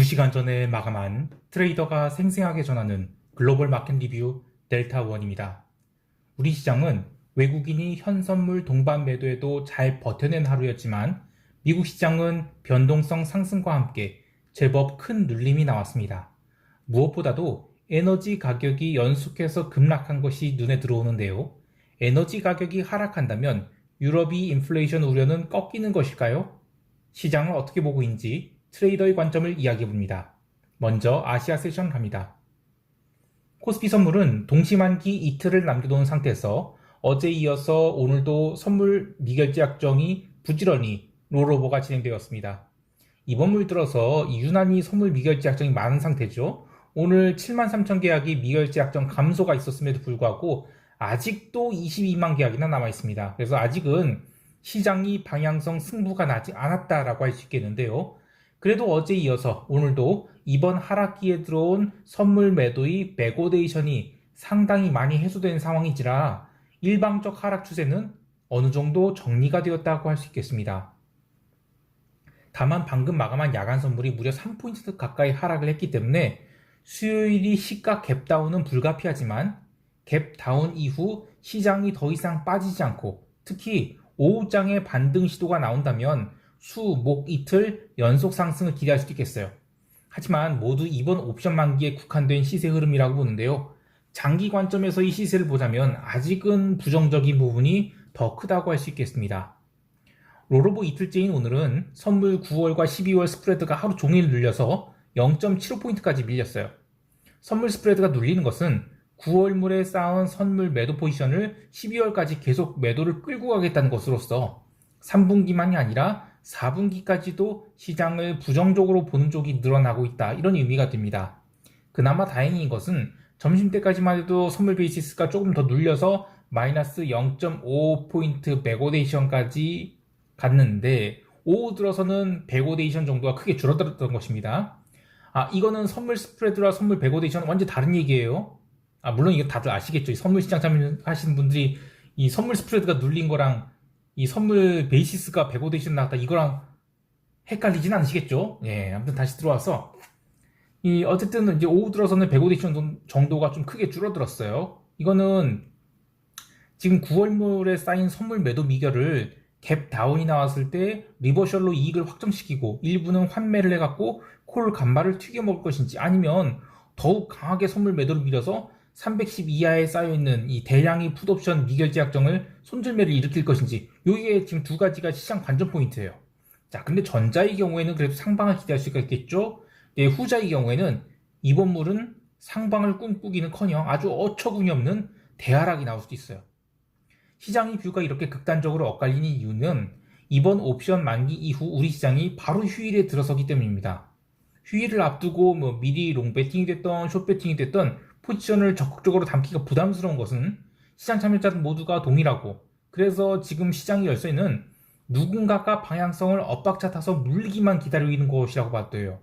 2시간 전에 마감한 트레이더가 생생하게 전하는 글로벌 마켓 리뷰 델타1입니다. 우리 시장은 외국인이 현선물 동반 매도에도 잘 버텨낸 하루였지만 미국 시장은 변동성 상승과 함께 제법 큰 눌림이 나왔습니다. 무엇보다도 에너지 가격이 연속해서 급락한 것이 눈에 들어오는데요. 에너지 가격이 하락한다면 유럽이 인플레이션 우려는 꺾이는 것일까요? 시장을 어떻게 보고 있는지 트레이더의 관점을 이야기해봅니다. 먼저 아시아 세션 갑니다. 코스피 선물은 동시만기 이틀을 남겨놓은 상태에서 어제에 이어서 오늘도 선물 미결제 약정이 부지런히 롤오버가 진행되었습니다. 이번 물 들어서 유난히 선물 미결제 약정이 많은 상태죠. 오늘 73,000 계약이 미결제 약정 감소가 있었음에도 불구하고 아직도 22만 계약이나 남아있습니다. 그래서 아직은 시장이 방향성 승부가 나지 않았다라고 할 수 있겠는데요. 그래도 어제에 이어서 오늘도 이번 하락기에 들어온 선물 매도의 백오데이션이 상당히 많이 해소된 상황이지라 일방적 하락 추세는 어느 정도 정리가 되었다고 할 수 있겠습니다. 다만 방금 마감한 야간 선물이 무려 3포인트 가까이 하락을 했기 때문에 수요일이 시가 갭다운은 불가피하지만 갭다운 이후 시장이 더 이상 빠지지 않고 특히 오후장에 반등 시도가 나온다면 수, 목 이틀 연속 상승을 기대할 수도 있겠어요. 하지만 모두 이번 옵션 만기에 국한된 시세 흐름이라고 보는데요. 장기 관점에서 이 시세를 보자면 아직은 부정적인 부분이 더 크다고 할 수 있겠습니다. 롤오버 이틀째인 오늘은 선물 9월과 12월 스프레드가 하루 종일 눌려서 0.75포인트까지 밀렸어요. 선물 스프레드가 눌리는 것은 9월물에 쌓은 선물 매도 포지션을 12월까지 계속 매도를 끌고 가겠다는 것으로서 3분기만이 아니라 4분기까지도 시장을 부정적으로 보는 쪽이 늘어나고 있다, 이런 의미가 듭니다. 그나마 다행인 것은 점심때까지만 해도 선물 베이시스가 조금 더 눌려서 마이너스 0.5포인트 백오데이션까지 갔는데 오후 들어서는 백오데이션 정도가 크게 줄어들었던 것입니다. 이거는 선물 스프레드와 선물 백오데이션 완전 다른 얘기예요. 물론 이거 다들 아시겠죠. 선물 시장 참여하시는 분들이 이 선물 스프레드가 눌린 거랑 이 선물 베이시스가 백오데이션 나왔다 이거랑 헷갈리진 않으시겠죠? 예, 아무튼 다시 들어와서 어쨌든 이제 오후 들어서는 백오데이션 정도가 좀 크게 줄어들었어요. 이거는 지금 9월물에 쌓인 선물 매도 미결을 갭 다운이 나왔을 때 리버셜로 이익을 확정시키고 일부는 환매를 해갖고 콜 간발을 튀겨 먹을 것인지 아니면 더욱 강하게 선물 매도를 밀어서 310 이하에 쌓여있는 이 대량의 풋옵션 미결제 약정을 손절매를 일으킬 것인지 요게 지금 두 가지가 시장 관전 포인트예요. 자, 근데 전자의 경우에는 그래도 상방을 기대할 수가 있겠죠. 네, 후자의 경우에는 이번 물은 상방을 꿈꾸기는커녕 아주 어처구니 없는 대하락이 나올 수도 있어요. 시장의 뷰가 이렇게 극단적으로 엇갈리는 이유는 이번 옵션 만기 이후 우리 시장이 바로 휴일에 들어서기 때문입니다. 휴일을 앞두고 미리 롱배팅이 됐던 숏배팅이 됐던 포지션을 적극적으로 담기가 부담스러운 것은 시장 참여자들 모두가 동일하고, 그래서 지금 시장의 열쇠는 누군가가 방향성을 엇박자 타서 물리기만 기다리고 있는 것이라고 봐도돼요.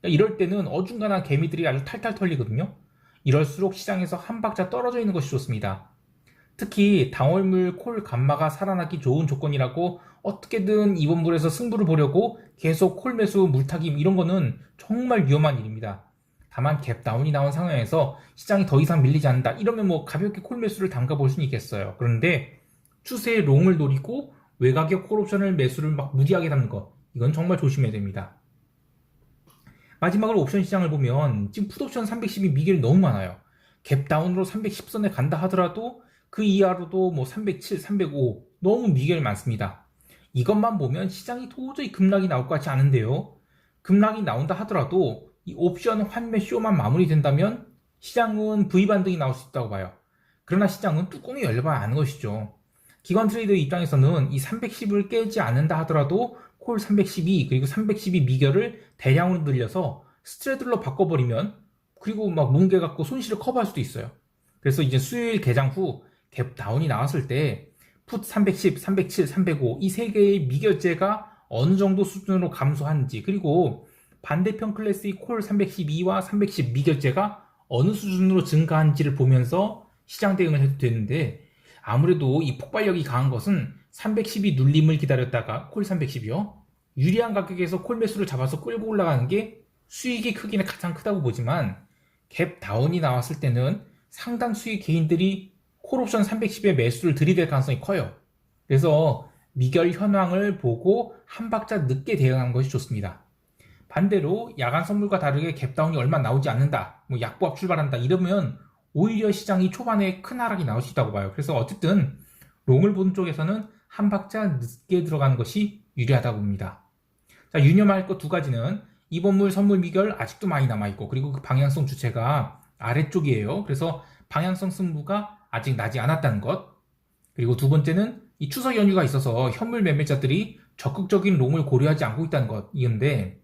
이럴 때는 어중간한 개미들이 아주 탈탈 털리거든요. 이럴수록 시장에서 한 박자 떨어져 있는 것이 좋습니다. 특히 당월물 콜 감마가 살아나기 좋은 조건이라고 어떻게든 이번 물에서 승부를 보려고 계속 콜 매수 물타기 이런 거는 정말 위험한 일입니다. 다만 갭다운이 나온 상황에서 시장이 더 이상 밀리지 않는다 이러면 가볍게 콜 매수를 담가볼 수는 있겠어요. 그런데 추세의 롱을 노리고 외곽의 콜옵션을 매수를 막 무리하게 담는 것, 이건 정말 조심해야 됩니다. 마지막으로 옵션 시장을 보면 지금 풋옵션 310이 미결이 너무 많아요. 갭다운으로 310선에 간다 하더라도 그 이하로도 307, 305 너무 미결이 많습니다. 이것만 보면 시장이 도저히 급락이 나올 것 같지 않은데요. 급락이 나온다 하더라도 이 옵션 환매 쇼만 마무리된다면 시장은 V반등이 나올 수 있다고 봐요. 그러나 시장은 뚜껑이 열려봐야 아는 것이죠. 기관 트레이더 입장에서는 이 310을 깨지 않는다 하더라도 콜 312 그리고 312 미결을 대량으로 늘려서 스트레들로 바꿔버리면 그리고 뭉개갖고 손실을 커버할 수도 있어요. 그래서 이제 수요일 개장 후 갭 다운이 나왔을 때 풋 310, 307, 305 이 세 개의 미결제가 어느 정도 수준으로 감소하는지, 그리고 반대편 클래스의 콜 312와 310 미결제가 어느 수준으로 증가한지를 보면서 시장 대응을 해도 되는데, 아무래도 이 폭발력이 강한 것은 310이 눌림을 기다렸다가 콜 310이요. 유리한 가격에서 콜 매수를 잡아서 끌고 올라가는 게 수익의 크기는 가장 크다고 보지만 갭 다운이 나왔을 때는 상당수의 개인들이 콜옵션 310의 매수를 들이댈 가능성이 커요. 그래서 미결 현황을 보고 한 박자 늦게 대응하는 것이 좋습니다. 반대로 야간 선물과 다르게 갭다운이 얼마 나오지 않는다, 뭐 약보합 출발한다 이러면 오히려 시장이 초반에 큰 하락이 나올 수 있다고 봐요. 그래서 어쨌든 롱을 보는 쪽에서는 한 박자 늦게 들어가는 것이 유리하다고 봅니다. 자, 유념할 것 두 가지는 이번물 선물 미결 아직도 많이 남아있고, 그리고 그 방향성 주체가 아래쪽이에요. 그래서 방향성 승부가 아직 나지 않았다는 것. 그리고 두 번째는 이 추석 연휴가 있어서 현물 매매자들이 적극적인 롱을 고려하지 않고 있다는 것이었는데,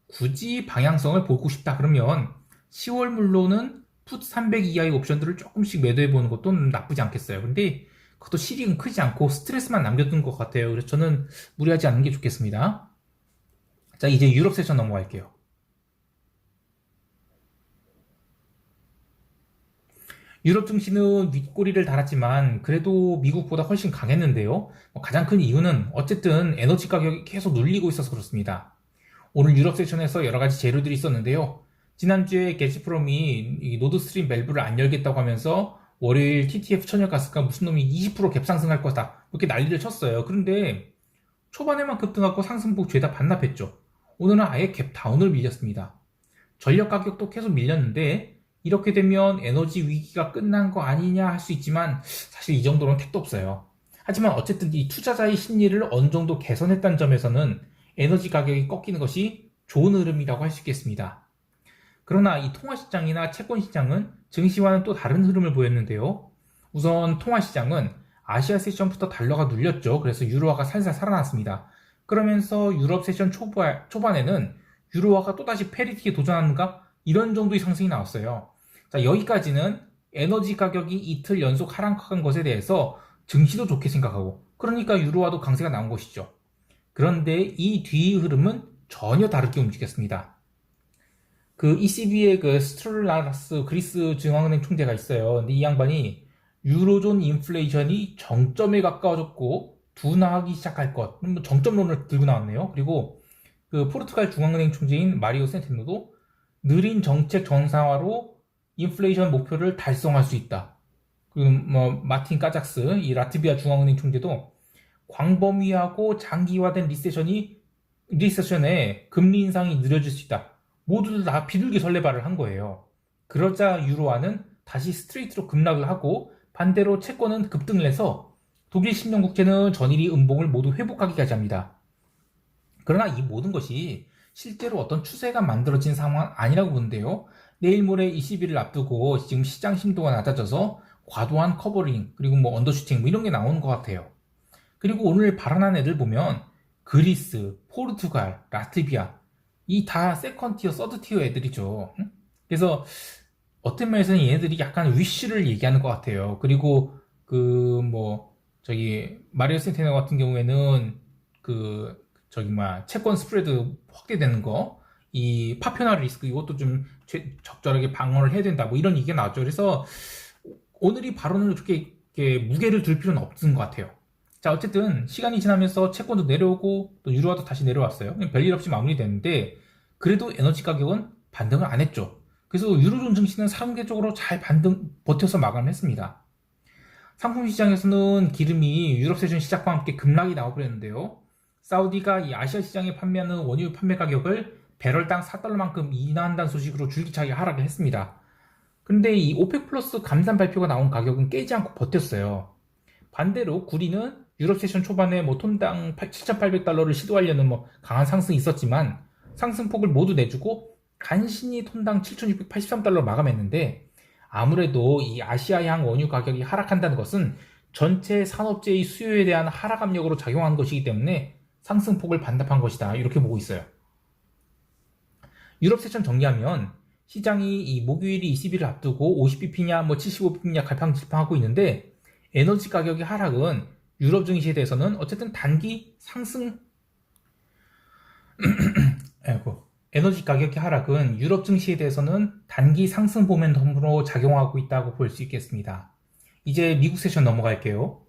굳이 방향성을 보고 싶다 그러면 10월 물로는 풋 300 이하의 옵션들을 조금씩 매도해보는 것도 나쁘지 않겠어요. 근데 그것도 실익은 크지 않고 스트레스만 남겨둔 것 같아요. 그래서 저는 무리하지 않는 게 좋겠습니다. 자, 이제 유럽 세션 넘어갈게요. 유럽 증시는 윗꼬리를 달았지만 그래도 미국보다 훨씬 강했는데요. 가장 큰 이유는 어쨌든 에너지 가격이 계속 눌리고 있어서 그렇습니다. 오늘 유럽 세션에서 여러 가지 재료들이 있었는데요. 지난주에 게즈프롬이 노드스트림 밸브를 안 열겠다고 하면서 월요일 TTF 천연가스가 무슨 놈이 20% 갭상승할 거다 이렇게 난리를 쳤어요. 그런데 초반에만 급등하고 상승폭 죄다 반납했죠. 오늘은 아예 갭 다운을 밀렸습니다. 전력 가격도 계속 밀렸는데 이렇게 되면 에너지 위기가 끝난 거 아니냐 할 수 있지만 사실 이 정도는 택도 없어요. 하지만 어쨌든 이 투자자의 심리를 어느 정도 개선했다는 점에서는 에너지 가격이 꺾이는 것이 좋은 흐름이라고 할 수 있겠습니다. 그러나 이 통화시장이나 채권시장은 증시와는 또 다른 흐름을 보였는데요. 우선 통화시장은 아시아 세션부터 달러가 눌렸죠. 그래서 유로화가 살살 살아났습니다. 그러면서 유럽 세션 초반에는 유로화가 또다시 페리티에 도전하는가? 이런 정도의 상승이 나왔어요. 자, 여기까지는 에너지 가격이 이틀 연속 하락한 것에 대해서 증시도 좋게 생각하고, 그러니까 유로화도 강세가 나온 것이죠. 그런데 이 뒤의 흐름은 전혀 다르게 움직였습니다. 그 ECB의 그 스트롤라스 그리스 중앙은행 총재가 있어요. 근데 이 양반이 유로존 인플레이션이 정점에 가까워졌고 둔화하기 시작할 것, 정점론을 들고 나왔네요. 그리고 그 포르투갈 중앙은행 총재인 마리오 센테노도 느린 정책 정상화로 인플레이션 목표를 달성할 수 있다. 그리고 마틴 까작스 이 라트비아 중앙은행 총재도 광범위하고 장기화된 리세션에 금리 인상이 느려질 수 있다. 모두 다 비둘기 설레발을 한 거예요. 그러자 유로화는 다시 스트레이트로 급락을 하고 반대로 채권은 급등을 해서 독일 10년 국채는 전일이 음봉을 모두 회복하기까지 합니다. 그러나 이 모든 것이 실제로 어떤 추세가 만들어진 상황은 아니라고 보는데요. 내일 모레 20일을 앞두고 지금 시장 심도가 낮아져서 과도한 커버링 그리고 언더슈팅 이런 게 나오는 것 같아요. 그리고 오늘 발언한 애들 보면 그리스, 포르투갈, 라트비아 이 다 세컨티어, 서드티어 애들이죠. 그래서 어떤 면에서는 얘네들이 약간 위쉬를 얘기하는 것 같아요. 그리고 마리오 센테너 같은 경우에는 채권 스프레드 확대되는 거, 이 파편화 리스크 이것도 좀 적절하게 방어를 해야 된다 이런 얘기가 나왔죠. 그래서 오늘 이 발언을 그렇게 무게를 둘 필요는 없는 것 같아요. 자, 어쨌든 시간이 지나면서 채권도 내려오고 또 유로화도 다시 내려왔어요. 별일 없이 마무리됐는데 그래도 에너지 가격은 반등을 안 했죠. 그래서 유로존 증시는 상대적으로 잘 버텨서 마감했습니다. 상품 시장에서는 기름이 유럽 세션 시작과 함께 급락이 나와버렸는데요. 사우디가 이 아시아 시장에 판매하는 원유 판매 가격을 배럴당 4달러만큼 인하한다는 소식으로 줄기차게 하락을 했습니다. 근데 이 오펙 플러스 감산 발표가 나온 가격은 깨지 않고 버텼어요. 반대로 구리는 유럽 세션 초반에 톤당 7,800달러를 시도하려는 강한 상승이 있었지만 상승폭을 모두 내주고 간신히 톤당 7,683달러로 마감했는데, 아무래도 이 아시아향 원유 가격이 하락한다는 것은 전체 산업재의 수요에 대한 하락 압력으로 작용한 것이기 때문에 상승폭을 반납한 것이다 이렇게 보고 있어요. 유럽 세션 정리하면 시장이 이 목요일이 20일을 앞두고 50bp냐 75bp냐 갈팡질팡하고 있는데, 에너지 가격의 하락은 유럽 증시에 대해서는 어쨌든 단기 상승 에너지 가격의 하락은 유럽 증시에 대해서는 단기 상승 모멘텀으로 작용하고 있다고 볼 수 있겠습니다. 이제 미국 세션 넘어갈게요.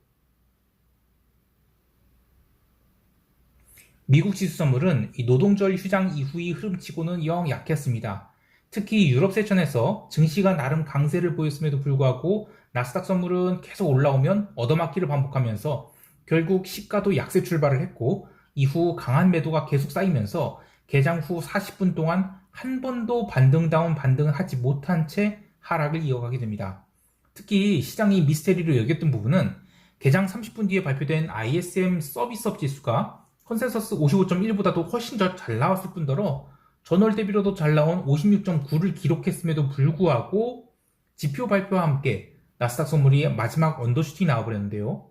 미국 지수 선물은 이 노동절 휴장 이후의 흐름치고는 영 약했습니다. 특히 유럽 세션에서 증시가 나름 강세를 보였음에도 불구하고 나스닥 선물은 계속 올라오면 얻어맞기를 반복하면서 결국 시가도 약세 출발을 했고 이후 강한 매도가 계속 쌓이면서 개장 후 40분 동안 한 번도 반등다운 반등을 하지 못한 채 하락을 이어가게 됩니다. 특히 시장이 미스테리로 여겼던 부분은 개장 30분 뒤에 발표된 ISM 서비스업 지수가 컨센서스 55.1보다도 훨씬 더 잘 나왔을 뿐더러 전월 대비로도 잘 나온 56.9를 기록했음에도 불구하고 지표 발표와 함께 나스닥 선물이 마지막 언더슈팅이 나와버렸는데요.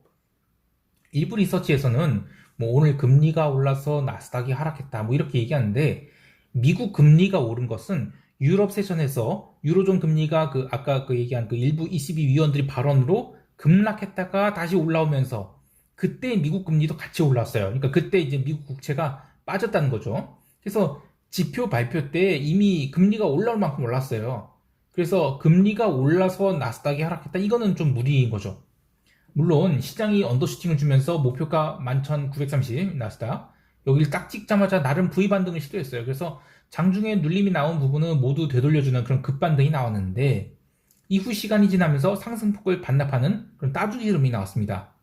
일부 리서치에서는 오늘 금리가 올라서 나스닥이 하락했다 이렇게 얘기하는데, 미국 금리가 오른 것은 유럽 세션에서 유로존 금리가 아까 얘기한 일부 ECB 위원들이 발언으로 급락했다가 다시 올라오면서 그때 미국 금리도 같이 올랐어요. 그러니까 그때 이제 미국 국채가 빠졌다는 거죠. 그래서 지표 발표 때 이미 금리가 올라올 만큼 올랐어요. 그래서 금리가 올라서 나스닥이 하락했다, 이거는 좀 무리인 거죠. 물론 시장이 언더슈팅을 주면서 목표가 11,930 나스닥 여기를 딱 찍자마자 나름 V 반등을 시도했어요. 그래서 장중에 눌림이 나온 부분은 모두 되돌려주는 그런 급반등이 나왔는데, 이후 시간이 지나면서 상승폭을 반납하는 그런 따주기 흐름이 나왔습니다.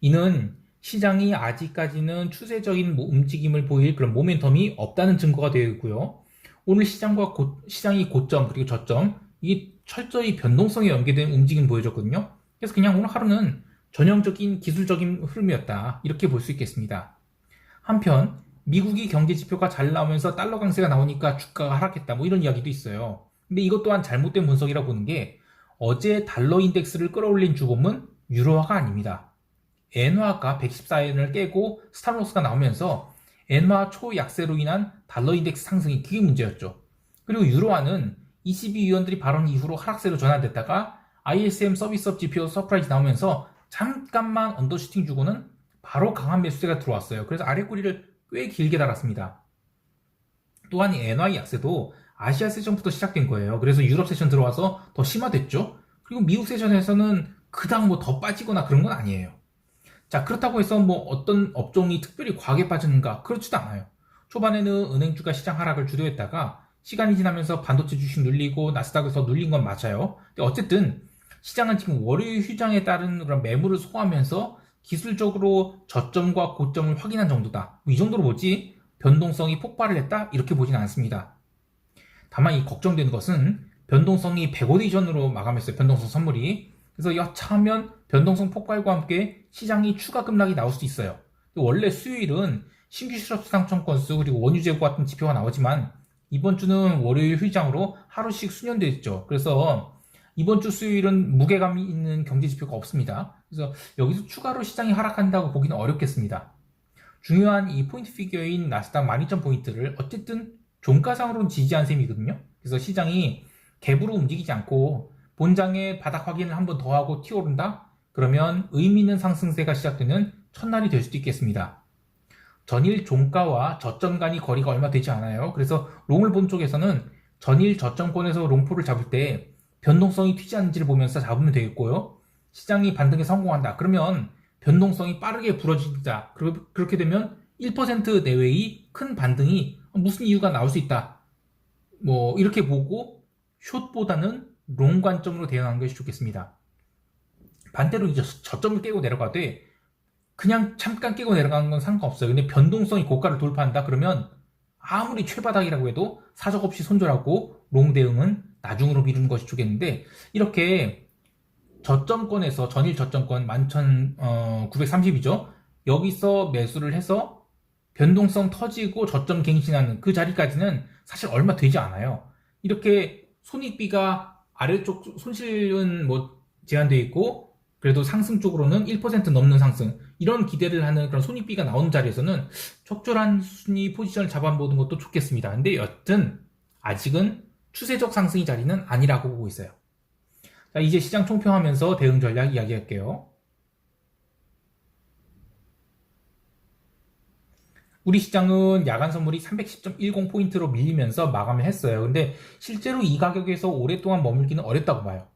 이는 시장이 아직까지는 추세적인 움직임을 보일 그런 모멘텀이 없다는 증거가 되어 있고요. 오늘 시장이 고점 그리고 저점, 이게 철저히 변동성에 연계된 움직임을 보여줬거든요. 그래서 그냥 오늘 하루는 전형적인 기술적인 흐름이었다, 이렇게 볼 수 있겠습니다. 한편 미국이 경제 지표가 잘 나오면서 달러 강세가 나오니까 주가가 하락했다, 이런 이야기도 있어요. 근데 이것 또한 잘못된 분석이라고 보는 게, 어제 달러 인덱스를 끌어올린 주범은 유로화가 아닙니다. 엔화가 114엔을 깨고 스탑로스가 나오면서 엔화 초약세로 인한 달러 인덱스 상승이, 그게 문제였죠. 그리고 유로화는 ECB 위원들이 발언 이후로 하락세로 전환됐다가 ISM 서비스업 지표 서프라이즈 나오면서 잠깐만 언더슈팅 주고는 바로 강한 매수세가 들어왔어요. 그래서 아래 꼬리를 꽤 길게 달았습니다. 또한 이 엔화의 약세도 아시아 세션부터 시작된 거예요. 그래서 유럽 세션 들어와서 더 심화됐죠. 그리고 미국 세션에서는 그닥 더 빠지거나 그런 건 아니에요. 자, 그렇다고 해서 어떤 업종이 특별히 과하게 빠지는가, 그렇지도 않아요. 초반에는 은행주가 시장 하락을 주도했다가 시간이 지나면서 반도체 주식 눌리고 나스닥에서 눌린 건 맞아요. 근데 어쨌든 시장은 지금 월요일 휴장에 따른 그런 매물을 소화하면서 기술적으로 저점과 고점을 확인한 정도다, 이 정도로 보지 변동성이 폭발을 했다, 이렇게 보지는 않습니다. 다만 이 걱정되는 것은 변동성이 100원 이전으로 마감했어요. 변동성 선물이. 그래서 여차하면 변동성 폭발과 함께 시장이 추가 급락이 나올 수도 있어요. 원래 수요일은 신규 실업수당 청건수 그리고 원유 재고 같은 지표가 나오지만 이번 주는 월요일 휴장으로 하루씩 수년돼 있죠. 그래서 이번 주 수요일은 무게감이 있는 경제 지표가 없습니다. 그래서 여기서 추가로 시장이 하락한다고 보기는 어렵겠습니다. 중요한 이 포인트 피겨인 나스닥 12,000포인트를 어쨌든 종가상으로는 지지한 셈이거든요. 그래서 시장이 갭으로 움직이지 않고 본장의 바닥 확인을 한 번 더 하고 튀어오른다? 그러면 의미 있는 상승세가 시작되는 첫날이 될 수도 있겠습니다. 전일 종가와 저점 간이 거리가 얼마 되지 않아요. 그래서 롱을 본 쪽에서는 전일 저점권에서 롱포를 잡을 때 변동성이 튀지 않는지를 보면서 잡으면 되겠고요. 시장이 반등에 성공한다, 그러면 변동성이 빠르게 부러진다, 그렇게 되면 1% 내외의 큰 반등이 무슨 이유가 나올 수 있다, 이렇게 보고 숏보다는 롱 관점으로 대응하는 것이 좋겠습니다. 반대로 이제 저점을 깨고 내려가되 그냥 잠깐 깨고 내려가는 건 상관없어요. 근데 변동성이 고가를 돌파한다, 그러면 아무리 최바닥이라고 해도 사적 없이 손절하고 롱 대응은 나중으로 미루는 것이 좋겠는데, 이렇게 저점권에서 전일 저점권 11,930이죠. 여기서 매수를 해서 변동성 터지고 저점 갱신하는 그 자리까지는 사실 얼마 되지 않아요. 이렇게 손익비가 아래쪽 손실은 제한되어 있고 그래도 상승 쪽으로는 1% 넘는 상승, 이런 기대를 하는 그런 손익비가 나오는 자리에서는 적절한 순위 포지션을 잡아보는 것도 좋겠습니다. 근데 여튼 아직은 추세적 상승의 자리는 아니라고 보고 있어요. 자, 이제 시장 총평하면서 대응 전략 이야기할게요. 우리 시장은 야간 선물이 310.10포인트로 밀리면서 마감을 했어요. 근데 실제로 이 가격에서 오랫동안 머물기는 어렵다고 봐요.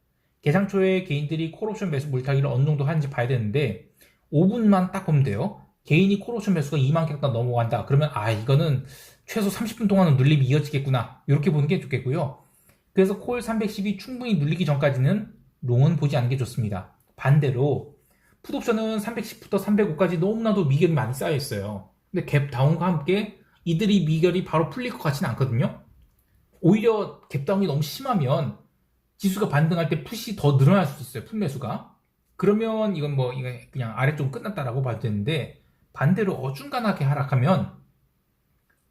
개장 초에 개인들이 콜옵션 매수 물타기를 어느 정도 하는지 봐야 되는데 5분만 딱 보면 돼요. 개인이 콜옵션 매수가 2만 개가 넘어간다. 그러면 이거는 최소 30분 동안은 눌림이 이어지겠구나. 이렇게 보는 게 좋겠고요. 그래서 콜 310이 충분히 눌리기 전까지는 롱은 보지 않는 게 좋습니다. 반대로 풋옵션은 310부터 305까지 너무나도 미결이 많이 쌓여 있어요. 근데 갭 다운과 함께 이들이 미결이 바로 풀릴 것 같지는 않거든요. 오히려 갭 다운이 너무 심하면 지수가 반등할 때 풋이 더 늘어날 수도 있어요. 풋 매수가. 그러면 이건 그냥 아래쪽 끝났다라고 봐도 되는데, 반대로 어중간하게 하락하면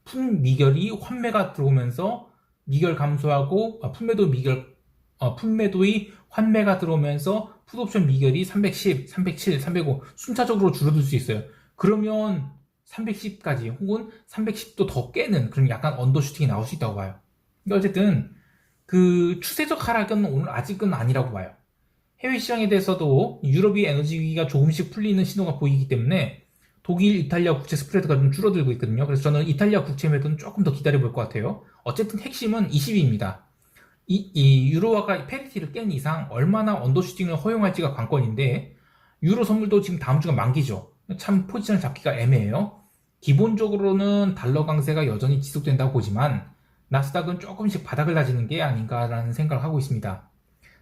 풋 미결이 환매가 들어오면서 미결 감소하고 풋매도의 환매가 들어오면서 풋옵션 미결이 310, 307, 305 순차적으로 줄어들 수 있어요. 그러면 310까지 혹은 310도 더 깨는 그런 약간 언더슈팅이 나올 수 있다고 봐요. 그러니까 어쨌든 그 추세적 하락은 오늘 아직은 아니라고 봐요. 해외 시장에 대해서도 유럽이 에너지 위기가 조금씩 풀리는 신호가 보이기 때문에 독일, 이탈리아 국채 스프레드가 좀 줄어들고 있거든요. 그래서 저는 이탈리아 국채 매도는 조금 더 기다려볼 것 같아요. 어쨌든 핵심은 20입니다. 이 유로화가 페리티를 깬 이상 얼마나 언더슈팅을 허용할지가 관건인데, 유로 선물도 지금 다음 주가 만기죠. 참 포지션을 잡기가 애매해요. 기본적으로는 달러 강세가 여전히 지속된다고 보지만 나스닥은 조금씩 바닥을 다지는 게 아닌가라는 생각을 하고 있습니다.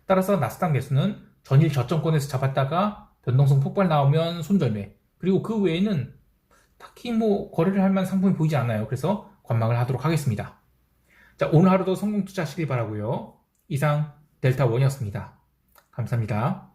따라서 나스닥 매수는 전일 저점권에서 잡았다가 변동성 폭발 나오면 손절매, 그리고 그 외에는 딱히 거래를 할 만한 상품이 보이지 않아요. 그래서 관망을 하도록 하겠습니다. 자, 오늘 하루도 성공 투자하시길 바라고요. 이상 델타원이었습니다. 감사합니다.